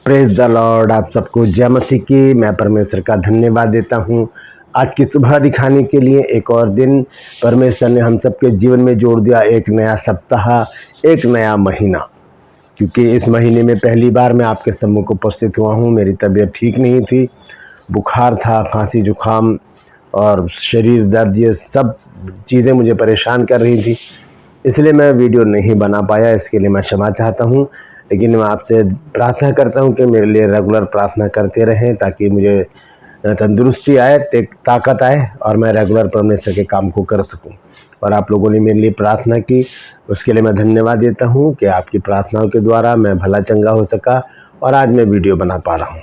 Praise the Lord. आप सबको जय मसीह की। मैं परमेश्वर का धन्यवाद देता हूँ आज की सुबह दिखाने के लिए। एक और दिन परमेश्वर ने हम सबके जीवन में जोड़ दिया, एक नया सप्ताह, एक नया महीना। क्योंकि इस महीने में पहली बार मैं आपके सम्मुख उपस्थित हुआ हूँ। मेरी तबीयत ठीक नहीं थी, बुखार था, खांसी जुखाम और शरीर दर्द, ये सब चीज़ें मुझे परेशान कर रही थी, इसलिए मैं वीडियो नहीं बना पाया। इसके लिए मैं क्षमा चाहता हूँ। लेकिन मैं आपसे प्रार्थना करता हूँ कि मेरे लिए रेगुलर प्रार्थना करते रहें, ताकि मुझे तंदुरुस्ती आए, ताकत आए और मैं रेगुलर परमेश्वर के काम को कर सकूं। और आप लोगों ने मेरे लिए प्रार्थना की, उसके लिए मैं धन्यवाद देता हूं कि आपकी प्रार्थनाओं के द्वारा मैं भला चंगा हो सका और आज मैं वीडियो बना पा रहा हूं।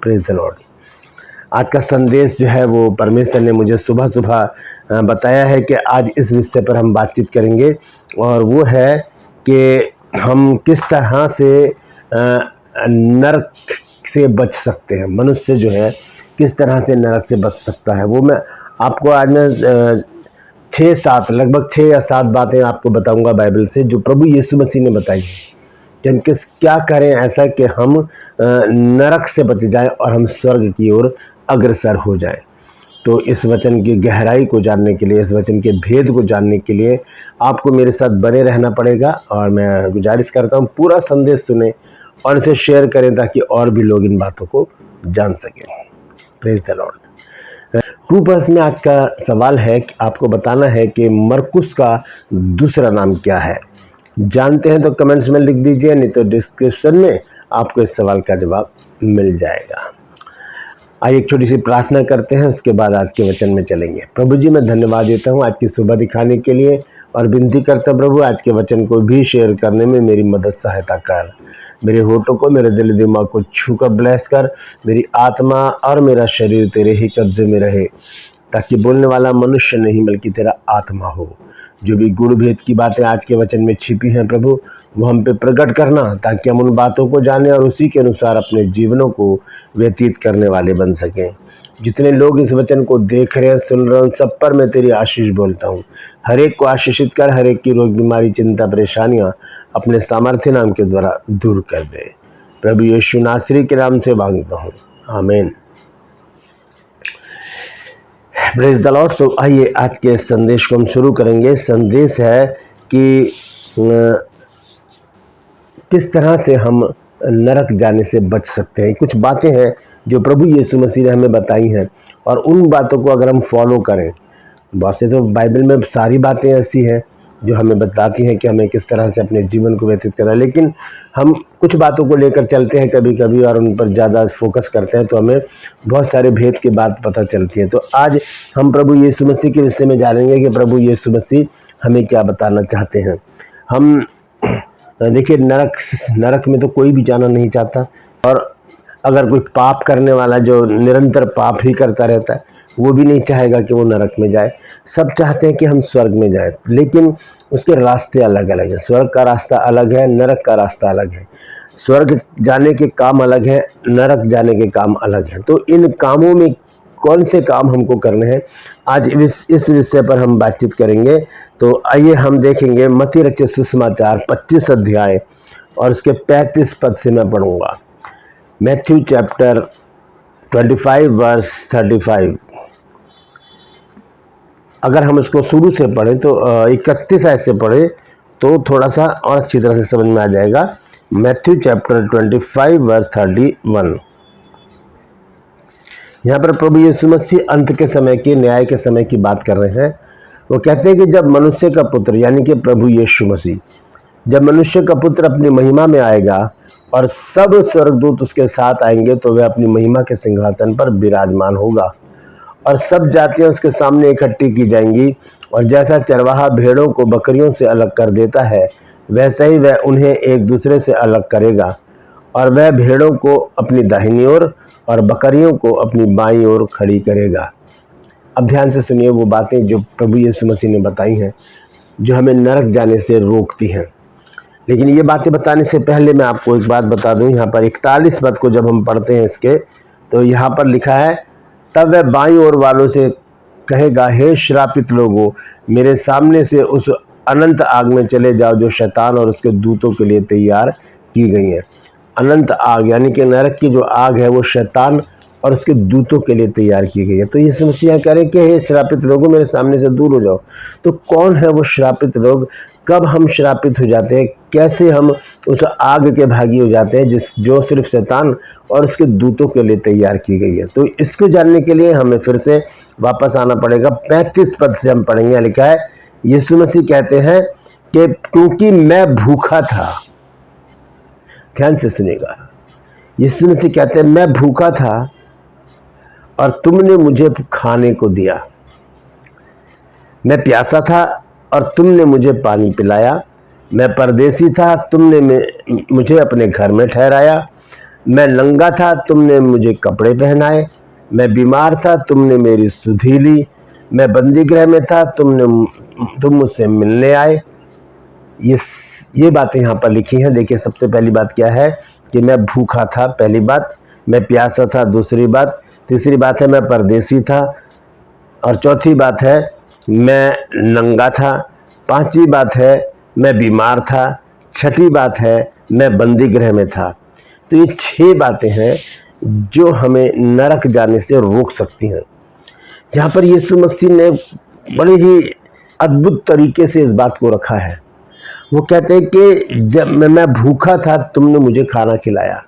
Praise the Lord. आज का संदेश जो है वो परमेश्वर ने मुझे सुबह सुबह बताया है कि आज इस विषय पर हम बातचीत करेंगे, और वो है कि हम किस तरह से नरक से बच सकते हैं। मनुष्य जो है किस तरह से नरक से बच सकता है, वो मैं आपको आज मैं लगभग 6 या 7 बातें आपको बताऊंगा बाइबल से, जो प्रभु यीशु मसीह ने बताई है कि हम क्या करें ऐसा कि हम नरक से बच जाएं और हम स्वर्ग की ओर अग्रसर हो जाएं। तो इस वचन की गहराई को जानने के लिए, इस वचन के भेद को जानने के लिए आपको मेरे साथ बने रहना पड़ेगा। और मैं गुजारिश करता हूँ पूरा संदेश सुने और इसे शेयर करें, ताकि और भी लोग इन बातों को जान सकें। Praise the Lord. रूपस में आज का सवाल है कि आपको बताना है कि मरकुस का दूसरा नाम क्या है। जानते हैं तो कमेंट्स में लिख दीजिए, नहीं तो डिस्क्रिप्शन में आपको इस सवाल का जवाब मिल जाएगा। आइए एक छोटी सी प्रार्थना करते हैं, उसके बाद आज के वचन में चलेंगे। प्रभु जी, मैं धन्यवाद देता हूँ आज की सुबह दिखाने के लिए, और विनती करता प्रभु आज के वचन को भी शेयर करने में मेरी मदद सहायता कर। मेरे होठों को, मेरे दिल दिमाग को छूकर ब्लेस कर। मेरी आत्मा और मेरा शरीर तेरे ही कब्जे में रहे, ताकि बोलने वाला मनुष्य नहीं बल्कि तेरा आत्मा हो। जो भी गुण भेद की बातें आज के वचन में छिपी हैं प्रभु, वो हम पे प्रकट करना, ताकि हम उन बातों को जानें और उसी के अनुसार अपने जीवनों को व्यतीत करने वाले बन सकें। जितने लोग इस वचन को देख रहे हैं, सुन रहे हैं, उन सब पर मैं तेरी आशीष बोलता हूँ। हर एक को आशीषित कर, हर एक की रोग बीमारी चिंता परेशानियाँ अपने सामर्थ्य नाम के द्वारा दूर कर दे। प्रभु यीशु नासरी के नाम से मांगता हूँ, आमीन। Praise the Lord. तो आइए आज के संदेश को हम शुरू करेंगे। संदेश है कि किस तरह से हम नरक जाने से बच सकते हैं। कुछ बातें हैं जो प्रभु यीशु मसीह ने हमें बताई हैं, और उन बातों को अगर हम फॉलो करें, वैसे तो बाइबल में सारी बातें ऐसी हैं जो हमें बताती हैं कि हमें किस तरह से अपने जीवन को व्यतीत करना है, लेकिन हम कुछ बातों को लेकर चलते हैं कभी कभी और उन पर ज़्यादा फोकस करते हैं, तो हमें बहुत सारे भेद की बात पता चलती है। तो आज हम प्रभु यीशु मसीह के विषय में जानेंगे कि प्रभु यीशु मसीह हमें क्या बताना चाहते हैं। हम देखिए, नरक में तो कोई भी जाना नहीं चाहता, और अगर कोई पाप करने वाला जो निरंतर पाप ही करता रहता है, वो भी नहीं चाहेगा कि वो नरक में जाए। सब चाहते हैं कि हम स्वर्ग में जाएं, लेकिन उसके रास्ते अलग अलग हैं। स्वर्ग का रास्ता अलग है, नरक का रास्ता अलग है। स्वर्ग जाने के काम अलग है, नरक जाने के काम अलग हैं। तो इन कामों में कौन से काम हमको करने हैं, आज इस विषय पर हम बातचीत करेंगे। तो आइए हम देखेंगे मत्ती रचित सुसमाचार 25 अध्याय और उसके 35 पद से मैं पढ़ूंगा। Matthew chapter 25 verse 35। अगर हम इसको शुरू से पढ़ें तो 31 ऐसे पढ़े तो थोड़ा सा और अच्छी तरह से समझ में आ जाएगा। Matthew chapter 25 verse 31। यहाँ पर प्रभु यीशु मसीह अंत के समय के, न्याय के समय की बात कर रहे हैं। वो कहते हैं कि जब मनुष्य का पुत्र यानी कि प्रभु यीशु मसीह, जब मनुष्य का पुत्र अपनी महिमा में आएगा और सब स्वर्गदूत उसके साथ आएंगे, तो वह अपनी महिमा के सिंहासन पर विराजमान होगा, और सब जातियां उसके सामने इकट्ठी की जाएंगी। और जैसा चरवाहा भेड़ों को बकरियों से अलग कर देता है, वैसे ही वह उन्हें एक दूसरे से अलग करेगा, और वह भेड़ों को अपनी दाहिनी ओर और बकरियों को अपनी बाईं ओर खड़ी करेगा। अब ध्यान से सुनिए वो बातें जो प्रभु यीशु मसीह ने बताई हैं, जो हमें नरक जाने से रोकती हैं। लेकिन ये बातें बताने से पहले मैं आपको एक बात बता दूं। यहाँ पर 41 पद को जब हम पढ़ते हैं इसके, तो यहाँ पर लिखा है, तब वह बाईं ओर वालों से कहेगा, हे श्रापित लोगों, मेरे सामने से उस अनंत आग में चले जाओ जो शैतान और उसके दूतों के लिए तैयार की गई है। अनंत आग यानी कि नरक की जो आग है वो शैतान और उसके दूतों के लिए तैयार की गई है। तो यीशु मसीह कह रहे हैं कि हे श्रापित लोगों, मेरे सामने से दूर हो जाओ। तो कौन है वो श्रापित लोग? कब हम श्रापित हो जाते हैं? कैसे हम उस आग के भागी हो जाते हैं जो सिर्फ शैतान और उसके दूतों के लिए तैयार की गई है? तो इसको जानने के लिए हमें फिर से वापस आना पड़ेगा। 35 पद से हम पढ़ेंगे। लिखा है, यीशु मसीह कहते हैं कि क्योंकि मैं भूखा था, ध्यान से सुनिएगा, यीशु मसीह कहते हैं मैं भूखा था और तुमने मुझे खाने को दिया, मैं प्यासा था और तुमने मुझे पानी पिलाया, मैं परदेसी था, तुमने मुझे अपने घर में ठहराया, मैं नंगा था, तुमने मुझे कपड़े पहनाए, मैं बीमार था, तुमने मेरी सुधि ली, मैं बंदीगृह में था, तुम मुझसे मिलने आए। ये बातें यहाँ पर लिखी हैं। देखिए, सबसे पहली बात क्या है कि मैं भूखा था, पहली बात, मैं प्यासा था, दूसरी बात, तीसरी बात है मैं परदेसी था, और चौथी बात है मैं नंगा था, पांचवी बात है मैं बीमार था, छठी बात है मैं बंदीगृह में था। तो ये 6 बातें हैं जो हमें नरक जाने से रोक सकती हैं। यहाँ पर यीशु मसीह ने बड़े ही अद्भुत तरीके से इस बात को रखा है। वो कहते हैं कि जब मैं भूखा था तुमने मुझे खाना खिलाया।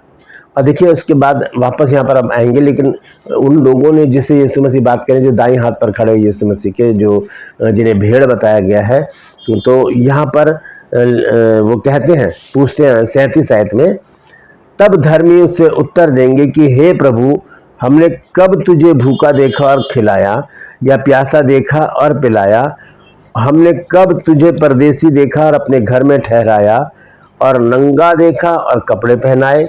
और देखिए, उसके बाद वापस यहाँ पर हम आएंगे, लेकिन उन लोगों ने जिससे यीशु मसीह बात करें, जो दाईं हाथ पर खड़े यीशु मसीह के, जो जिन्हें भेड़ बताया गया है, तो यहाँ पर वो कहते हैं, पूछते हैं 37 आयत में, तब धर्मी उससे उत्तर देंगे कि हे प्रभु, हमने कब तुझे भूखा देखा और खिलाया, या प्यासा देखा और पिलाया? हमने कब तुझे परदेसी देखा और अपने घर में ठहराया, और नंगा देखा और कपड़े पहनाए?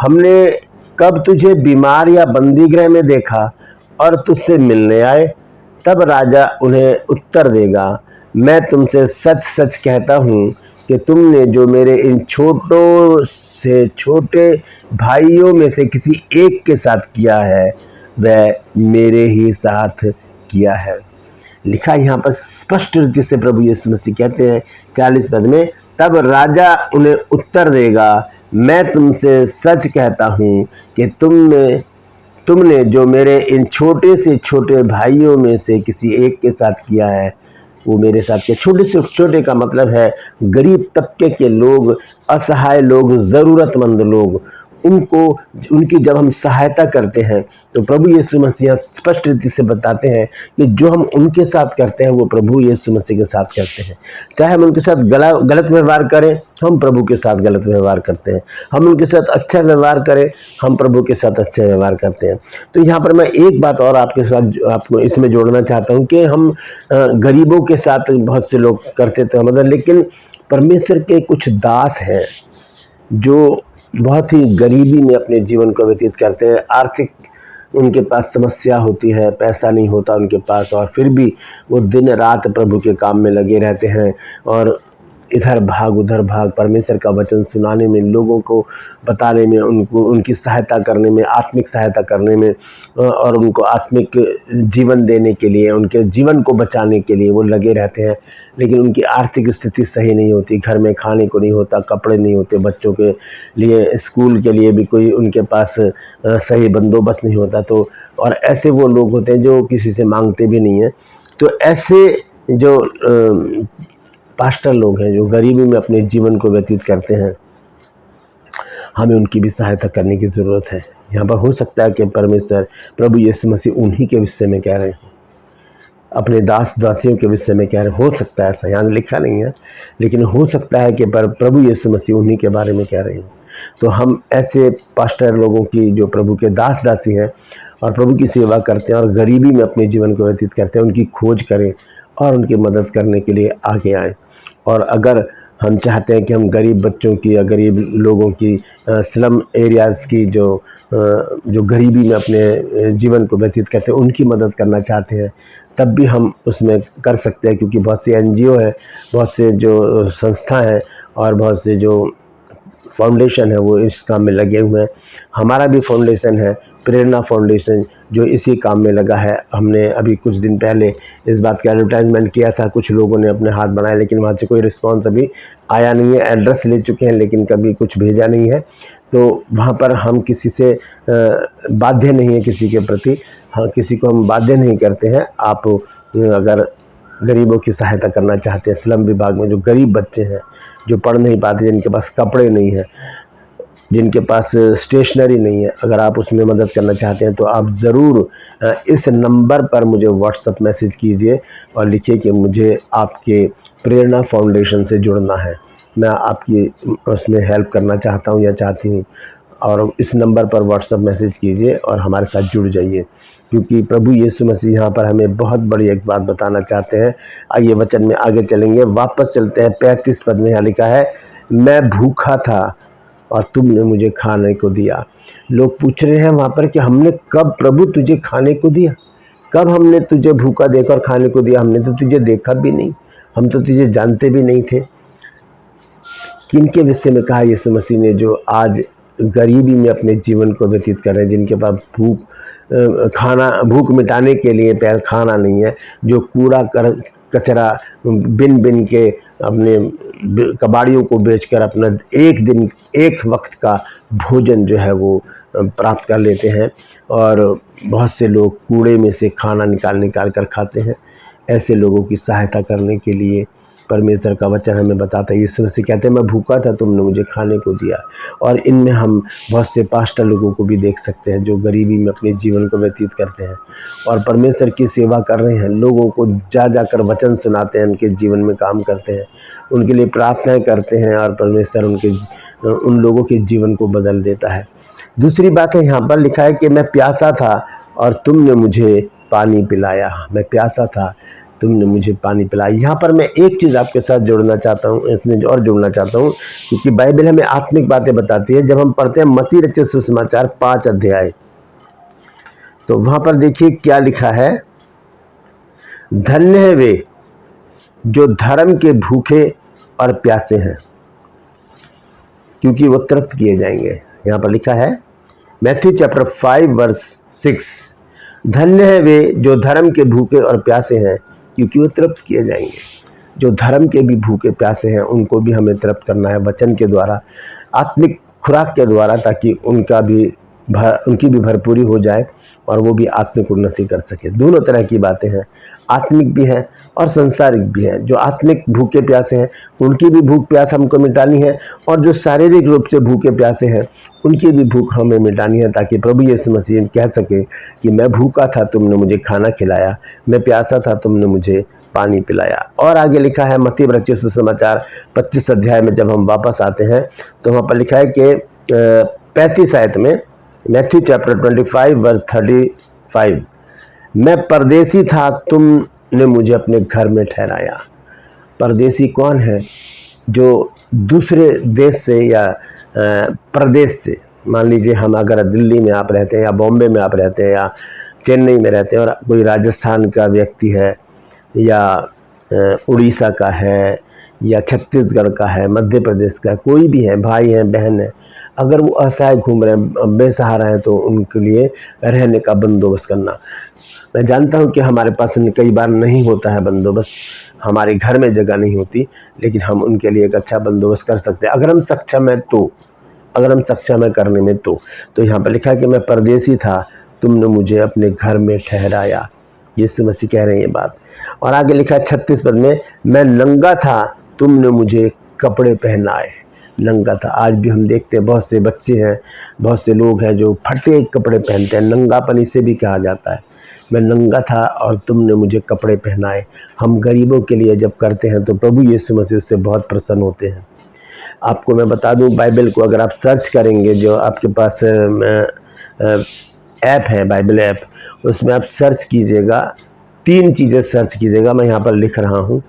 हमने कब तुझे बीमार या बंदीगृह में देखा और तुझसे मिलने आए? तब राजा उन्हें उत्तर देगा, मैं तुमसे सच सच कहता हूँ कि तुमने जो मेरे इन छोटों से छोटे भाइयों में से किसी एक के साथ किया है, वह मेरे ही साथ किया है। लिखा यहाँ पर स्पष्ट रीति से प्रभु यीशु मसीह कहते हैं 40 पद में, तब राजा उन्हें उत्तर देगा, मैं तुमसे सच कहता हूँ कि तुमने जो मेरे इन छोटे से छोटे भाइयों में से किसी एक के साथ किया है, वो मेरे साथ किया। छोटे से छोटे का मतलब है गरीब तबके के लोग, असहाय लोग, ज़रूरतमंद लोग, उनकी जब हम सहायता करते हैं तो प्रभु यीशु मसीह स्पष्ट रीति से बताते हैं कि जो हम उनके साथ करते हैं वो प्रभु यीशु मसीह के साथ करते हैं। चाहे हम उनके साथ गलत व्यवहार करें, हम प्रभु के साथ गलत व्यवहार करते हैं। हम उनके साथ अच्छा व्यवहार करें, हम प्रभु के साथ अच्छा व्यवहार करते हैं। तो यहाँ पर मैं एक बात और आपको इसमें जोड़ना चाहता हूँ कि हम गरीबों के साथ बहुत से लोग करते तो मदद, लेकिन परमेश्वर के कुछ दास हैं जो बहुत ही गरीबी में अपने जीवन को व्यतीत करते हैं। आर्थिक उनके पास समस्या होती है, पैसा नहीं होता उनके पास, और फिर भी वो दिन रात प्रभु के काम में लगे रहते हैं, और इधर भाग उधर भाग, परमेश्वर का वचन सुनाने में, लोगों को बताने में, उनकी सहायता करने में, आत्मिक सहायता करने में, और उनको आत्मिक जीवन देने के लिए, उनके जीवन को बचाने के लिए वो लगे रहते हैं। लेकिन उनकी आर्थिक स्थिति सही नहीं होती, घर में खाने को नहीं होता, कपड़े नहीं होते, बच्चों के लिए स्कूल के लिए भी कोई उनके पास सही बंदोबस्त नहीं होता। तो और ऐसे वो लोग होते हैं जो किसी से मांगते भी नहीं हैं। तो ऐसे जो पास्टर लोग हैं जो गरीबी में अपने जीवन को व्यतीत करते हैं, हमें उनकी भी सहायता करने की ज़रूरत है। यहाँ पर हो सकता है कि परमेश्वर प्रभु यीशु मसीह उन्हीं के विषय में कह रहे हैं, अपने दासियों के विषय में कह रहे हैं। हो सकता है, ऐसा यहाँ लिखा नहीं है, लेकिन हो सकता है कि प्रभु यीशु मसीह उन्हीं के बारे में कह रहे हैं। तो हम ऐसे पास्टर लोगों की जो प्रभु के दासी हैं और प्रभु की सेवा करते हैं और गरीबी में अपने जीवन को व्यतीत करते हैं, उनकी खोज करें और उनकी मदद करने के लिए आगे आएँ। और अगर हम चाहते हैं कि हम गरीब बच्चों की या गरीब लोगों की, स्लम एरियाज़ की जो गरीबी में अपने जीवन को व्यतीत करते हैं, उनकी मदद करना चाहते हैं, तब भी हम उसमें कर सकते हैं, क्योंकि बहुत सी NGO है, बहुत से जो संस्था हैं और बहुत से जो फाउंडेशन है वो इस काम में लगे हुए हैं। हमारा भी फाउंडेशन है, प्रेरणा फाउंडेशन जो इसी काम में लगा है। हमने अभी कुछ दिन पहले इस बात का एडवर्टाइजमेंट किया था, कुछ लोगों ने अपने हाथ बनाए, लेकिन वहाँ से कोई रिस्पांस अभी आया नहीं है। एड्रेस ले चुके हैं लेकिन कभी कुछ भेजा नहीं है। तो वहाँ पर हम किसी से बाध्य नहीं है, किसी के प्रति हाँ किसी को हम बाध्य नहीं करते हैं। आप अगर गरीबों की सहायता करना चाहते हैं, स्लम विभाग में जो गरीब बच्चे हैं, जो पढ़ नहीं पाते, जिनके पास कपड़े नहीं हैं, जिनके पास स्टेशनरी नहीं है, अगर आप उसमें मदद करना चाहते हैं तो आप ज़रूर इस नंबर पर मुझे व्हाट्सएप मैसेज कीजिए और लिखिए कि मुझे आपके प्रेरणा फाउंडेशन से जुड़ना है, मैं आपकी उसमें हेल्प करना चाहता हूँ या चाहती हूँ। और इस नंबर पर व्हाट्सएप मैसेज कीजिए और हमारे साथ जुड़ जाइए, क्योंकि प्रभु यीशु मसीह यहाँ पर हमें बहुत बड़ी एक बात बताना चाहते हैं। आइए वचन में आगे चलेंगे, वापस चलते हैं। 35 पद में यहाँ लिखा है, मैं भूखा था और तुमने मुझे खाने को दिया। लोग पूछ रहे हैं वहाँ पर कि हमने कब प्रभु तुझे खाने को दिया, कब हमने तुझे भूखा देखा और खाने को दिया? हमने तो तुझे देखा भी नहीं, हम तो तुझे जानते भी नहीं थे। किनके विषय में कहा यीशु मसीह ने, जो आज गरीबी में अपने जीवन को व्यतीत कर रहे हैं, जिनके पास भूख मिटाने के लिए खाना नहीं है, जो कूड़ा कचरा बिन बिन के अपने कबाड़ियों को बेचकर अपना एक वक्त का भोजन जो है वो प्राप्त कर लेते हैं। और बहुत से लोग कूड़े में से खाना निकाल कर खाते हैं। ऐसे लोगों की सहायता करने के लिए परमेश्वर का वचन हमें बताता है। यीशु मसीह कहते हैं, मैं भूखा था, तुमने मुझे खाने को दिया। और इनमें हम बहुत से पास्टर लोगों को भी देख सकते हैं, जो गरीबी में अपने जीवन को व्यतीत करते हैं और परमेश्वर की सेवा कर रहे हैं। लोगों को जाकर वचन सुनाते हैं, उनके जीवन में काम करते हैं, उनके लिए प्रार्थनाएं करते हैं और परमेश्वर उन लोगों के जीवन को बदल देता है। दूसरी बात है, यहाँ पर लिखा है कि मैं प्यासा था और तुमने मुझे पानी पिलाया। मैं प्यासा था, तुमने मुझे पानी पिलाया। यहाँ पर मैं एक चीज़ आपके साथ जोड़ना चाहता हूँ, इसमें और जोड़ना चाहता हूँ, क्योंकि बाइबल हमें आत्मिक बातें बताती है। जब हम पढ़ते हैं मत्ती रचित सुसमाचार 5 अध्याय, तो वहाँ पर देखिए क्या लिखा है, धन्य है वे जो धर्म के भूखे और प्यासे हैं, क्योंकि वो तृप्त किए जाएंगे। यहाँ पर लिखा है मैथ्यू चैप्टर 5 वर्स 6, धन्य है वे जो धर्म के भूखे और प्यासे हैं, क्योंकि वो तृप्त किए जाएंगे। जो धर्म के भी भूखे प्यासे हैं, उनको भी हमें तृप्त करना है वचन के द्वारा, आत्मिक खुराक के द्वारा, ताकि उनकी भी भरपूरी हो जाए और वो भी आत्मिक उन्नति कर सके। दोनों तरह की बातें हैं, आत्मिक भी हैं और संसारिक भी हैं। जो आत्मिक भूखे प्यासे हैं, उनकी भी भूख प्यास हमको मिटानी है, और जो शारीरिक रूप से भूखे प्यासे हैं, उनकी भी भूख हमें मिटानी है, ताकि प्रभु यीशु मसीह कह सके कि मैं भूखा था, तुमने मुझे खाना खिलाया, मैं प्यासा था, तुमने मुझे पानी पिलाया। और आगे लिखा है मत्ती रचित सुसमाचार 25 अध्याय में जब हम वापस आते हैं, तो वहाँ पर लिखा है कि 35 आयत में, मैथ्यू चैप्टर 25 वर्स 35, मैं परदेसी था, तुमने मुझे अपने घर में ठहराया। परदेसी कौन है? जो दूसरे देश से या प्रदेश से, मान लीजिए हम अगर दिल्ली में आप रहते हैं या बॉम्बे में आप रहते हैं या चेन्नई में रहते हैं, और कोई राजस्थान का व्यक्ति है या उड़ीसा का है या छत्तीसगढ़ का है, मध्य प्रदेश का है, कोई भी है, भाई हैं, बहन है, अगर वो असहाय घूम रहे हैं, बेसहारा हैं, तो उनके लिए रहने का बंदोबस्त करना। मैं जानता हूँ कि हमारे पास कई बार नहीं होता है बंदोबस्त, हमारे घर में जगह नहीं होती, लेकिन हम उनके लिए एक अच्छा बंदोबस्त कर सकते हैं अगर हम सक्षम हैं तो, अगर हम सक्षम हैं करने में तो यहाँ पर लिखा है कि मैं परदेसी था, तुमने मुझे अपने घर में ठहराया। यीशु मसीह कह रहे हैं ये बात। और आगे लिखा है 36 पद में, मैं नंगा था, तुमने मुझे कपड़े पहनाए। नंगा था, आज भी हम देखते हैं बहुत से बच्चे हैं, बहुत से लोग हैं जो फटे कपड़े पहनते हैं, नंगापन इसे भी कहा जाता है। मैं नंगा था और तुमने मुझे कपड़े पहनाए। हम गरीबों के लिए जब करते हैं तो प्रभु यीशु मसीह उससे बहुत प्रसन्न होते हैं। आपको मैं बता दूं, बाइबल को अगर आप सर्च करेंगे, जो आपके पास ऐप है बाइबल ऐप, उसमें आप सर्च कीजिएगा, 3 चीज़ें सर्च कीजिएगा, मैं यहाँ पर लिख रहा हूँ,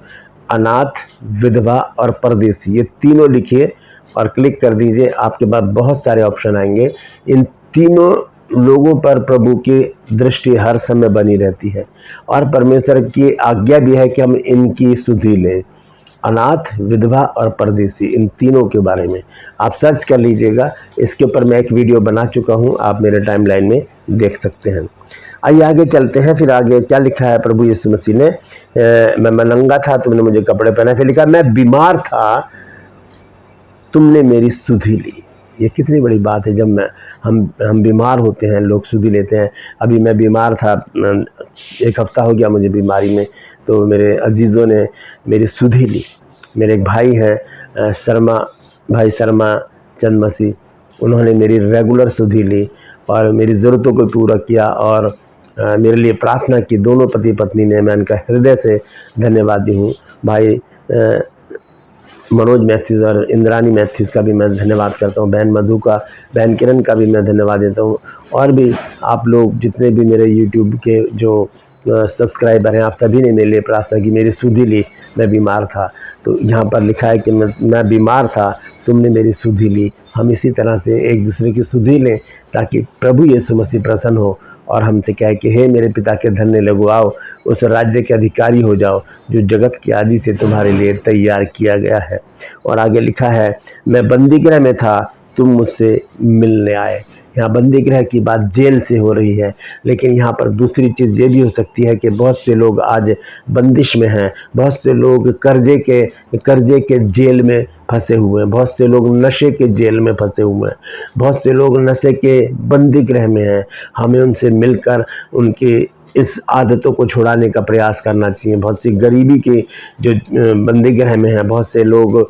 अनाथ, विधवा और परदेसी, ये तीनों लिखिए और क्लिक कर दीजिए। आपके पास बहुत सारे ऑप्शन आएंगे। इन तीनों लोगों पर प्रभु की दृष्टि हर समय बनी रहती है और परमेश्वर की आज्ञा भी है कि हम इनकी सुधि लें। अनाथ, विधवा और परदेसी, इन तीनों के बारे में आप सर्च कर लीजिएगा। इसके ऊपर मैं एक वीडियो बना चुका हूँ, आप मेरे टाइमलाइन में देख सकते हैं। आइए आगे चलते हैं। फिर आगे क्या लिखा है प्रभु यीशु मसीह ने, मैं नंगा था तुमने मुझे कपड़े पहनाए, फिर लिखा मैं बीमार था तुमने मेरी सुधि ली। ये कितनी बड़ी बात है। जब हम बीमार होते हैं लोग सुधि लेते हैं। अभी मैं बीमार था, 1 हफ्ता हो गया मुझे बीमारी में, तो मेरे अजीज़ों ने मेरी सुधि ली। मेरे एक भाई हैं भाई शर्मा चंद मसीह, उन्होंने मेरी रेगुलर सुधि ली और मेरी ज़रूरतों को पूरा किया और मेरे लिए प्रार्थना की। दोनों पति पत्नी ने, मैं उनका हृदय से धन्यवादी हूँ। भाई मनोज मैथ्यूज़ और इंद्रानी मैथ्यूज़ का भी मैं धन्यवाद करता हूँ। बहन मधु का, बहन किरण का भी मैं धन्यवाद देता हूँ। और भी आप लोग जितने भी मेरे यूट्यूब के जो सब्सक्राइबर हैं, आप सभी ने मेरे लिए प्रार्थना की, मेरी सुधि ली। मैं बीमार था, तो यहाँ पर लिखा है कि मैं बीमार था तुमने मेरी सुधि ली। हम इसी तरह से एक दूसरे की सुधि लें ताकि प्रभु यीशु मसीह प्रसन्न हो और हमसे कहे कि हे मेरे पिता के धन्य लोगों, आओ उस राज्य के अधिकारी हो जाओ जो जगत की आदि से तुम्हारे लिए तैयार किया गया है। और आगे लिखा है मैं बंदीगृह में था तुम मुझसे मिलने आए। यहाँ बंदीगृह की बात जेल से हो रही है, लेकिन यहाँ पर दूसरी चीज़ ये भी हो सकती है कि बहुत से लोग आज बंदिश में हैं, बहुत से लोग कर्जे के जेल में फंसे हुए हैं, बहुत से लोग नशे के जेल में फंसे हुए हैं, बहुत से लोग नशे के बंदीगृह में हैं। हमें उनसे मिलकर उनकी इस आदतों को छुड़ाने का प्रयास करना चाहिए। बहुत सी गरीबी के जो बंदीगृह में हैं, बहुत से लोग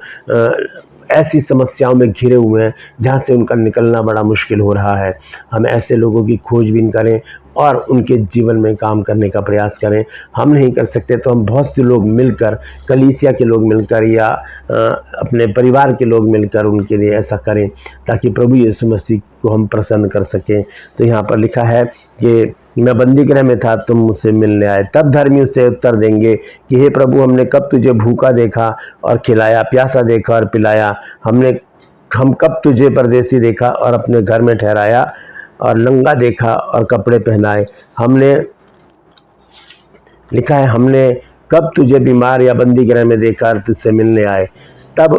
ऐसी समस्याओं में घिरे हुए हैं जहाँ से उनका निकलना बड़ा मुश्किल हो रहा है। हम ऐसे लोगों की खोजबीन करें और उनके जीवन में काम करने का प्रयास करें। हम नहीं कर सकते तो हम बहुत से लोग मिलकर, कलीसिया के लोग मिलकर या अपने परिवार के लोग मिलकर उनके लिए ऐसा करें ताकि प्रभु यीशु मसीह को हम प्रसन्न कर सकें। तो यहाँ पर लिखा है कि मैं बंदीगृह में था तुम मुझसे मिलने आए। तब धर्मी उससे उत्तर देंगे कि हे प्रभु, हमने कब तुझे भूखा देखा और खिलाया, प्यासा देखा और पिलाया, हम कब तुझे परदेसी देखा और अपने घर में ठहराया, और नंगा देखा और कपड़े पहनाए। हमने लिखा है हमने कब तुझे बीमार या बंदीगृह में देखा और तुझसे मिलने आए। तब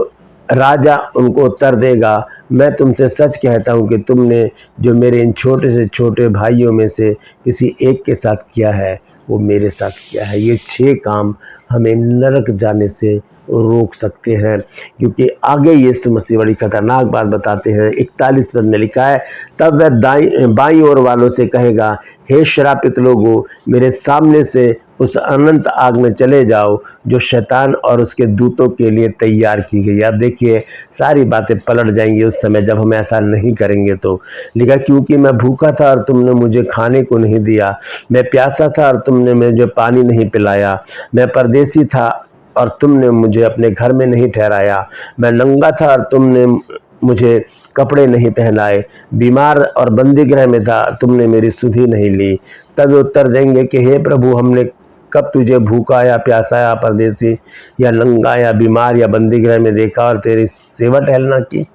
राजा उनको उत्तर देगा मैं तुमसे सच कहता हूँ कि तुमने जो मेरे इन छोटे से छोटे भाइयों में से किसी एक के साथ किया है वो मेरे साथ किया है। ये 6 काम हमें नरक जाने से रोक सकते हैं, क्योंकि आगे यीशु मसीह बड़ी खतरनाक बात बताते हैं। 41 पद में लिखा है तब वह बाईं ओर वालों से कहेगा हे श्रापित लोगों, मेरे सामने से उस अनंत आग में चले जाओ जो शैतान और उसके दूतों के लिए तैयार की गई। अब देखिए सारी बातें पलट जाएंगी उस समय जब हम ऐसा नहीं करेंगे। तो लिखा क्योंकि मैं भूखा था और तुमने मुझे खाने को नहीं दिया, मैं प्यासा था और तुमने मुझे पानी नहीं पिलाया, मैं परदेसी था और तुमने मुझे अपने घर में नहीं ठहराया, मैं नंगा था और तुमने मुझे कपड़े नहीं पहनाए, बीमार और बंदीगृह में था तुमने मेरी सुधि नहीं ली। तब उत्तर देंगे कि हे प्रभु, हमने कब तुझे भूखा या प्यासा या परदेसी या नंगा या बीमार या बंदीगृह में देखा और तेरी सेवा टहलना की।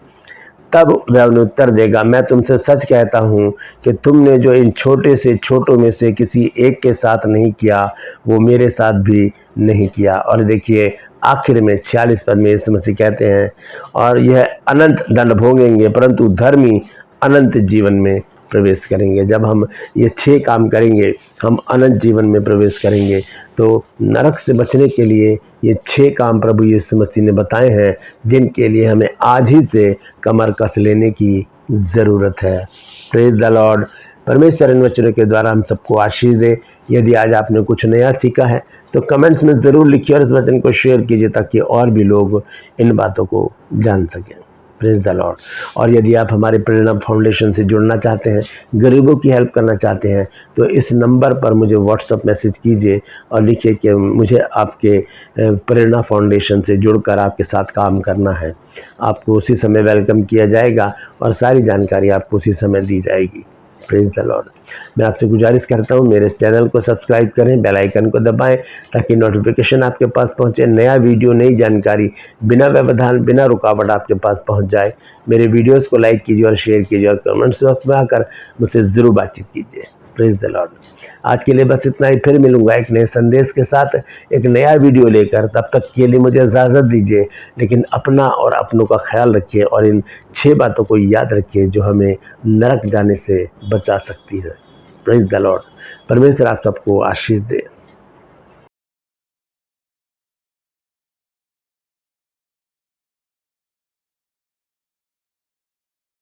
तब वह उन्हें उत्तर देगा मैं तुमसे सच कहता हूँ कि तुमने जो इन छोटे से छोटों में से किसी एक के साथ नहीं किया वो मेरे साथ भी नहीं किया। और देखिए आखिर में 46 पद में यीशु मसीह कहते हैं और यह अनंत दंड भोगेंगे परंतु धर्मी अनंत जीवन में प्रवेश करेंगे। जब हम ये 6 काम करेंगे हम अनंत जीवन में प्रवेश करेंगे। तो नरक से बचने के लिए ये 6 काम प्रभु यीशु मसीह ने बताए हैं जिनके लिए हमें आज ही से कमर कस लेने की ज़रूरत है। Praise the Lord. परमेश्वर इन वचनों के द्वारा हम सबको आशीष दे। यदि आज आपने कुछ नया सीखा है तो कमेंट्स में ज़रूर लिखिए और इस वचन को शेयर कीजिए ताकि और भी लोग इन बातों को जान सकें। Praise the Lord. और यदि आप हमारे प्रेरणा फाउंडेशन से जुड़ना चाहते हैं, गरीबों की हेल्प करना चाहते हैं, तो इस नंबर पर मुझे व्हाट्सएप मैसेज कीजिए और लिखिए कि मुझे आपके प्रेरणा फाउंडेशन से जुड़कर आपके साथ काम करना है। आपको उसी समय वेलकम किया जाएगा और सारी जानकारी आपको उसी समय दी जाएगी। Praise the Lord. मैं आपसे गुजारिश करता हूँ मेरे इस चैनल को सब्सक्राइब करें, बेल आइकन को दबाएं ताकि नोटिफिकेशन आपके पास पहुँचे, नया वीडियो नई जानकारी बिना व्यवधान बिना रुकावट आपके पास पहुँच जाए। मेरे वीडियोस को लाइक कीजिए और शेयर कीजिए और कमेंट्स बॉक्स में आकर मुझसे ज़रूर बातचीत कीजिए। Praise the Lord. आज के लिए बस इतना ही, फिर मिलूंगा एक नए संदेश के साथ, एक नया वीडियो लेकर। तब तक के लिए मुझे इजाज़त दीजिए, लेकिन अपना और अपनों का ख्याल रखिए और इन 6 बातों को याद रखिए जो हमें नरक जाने से बचा सकती है। Praise the Lord. परमेश्वर आप सबको आशीष दे।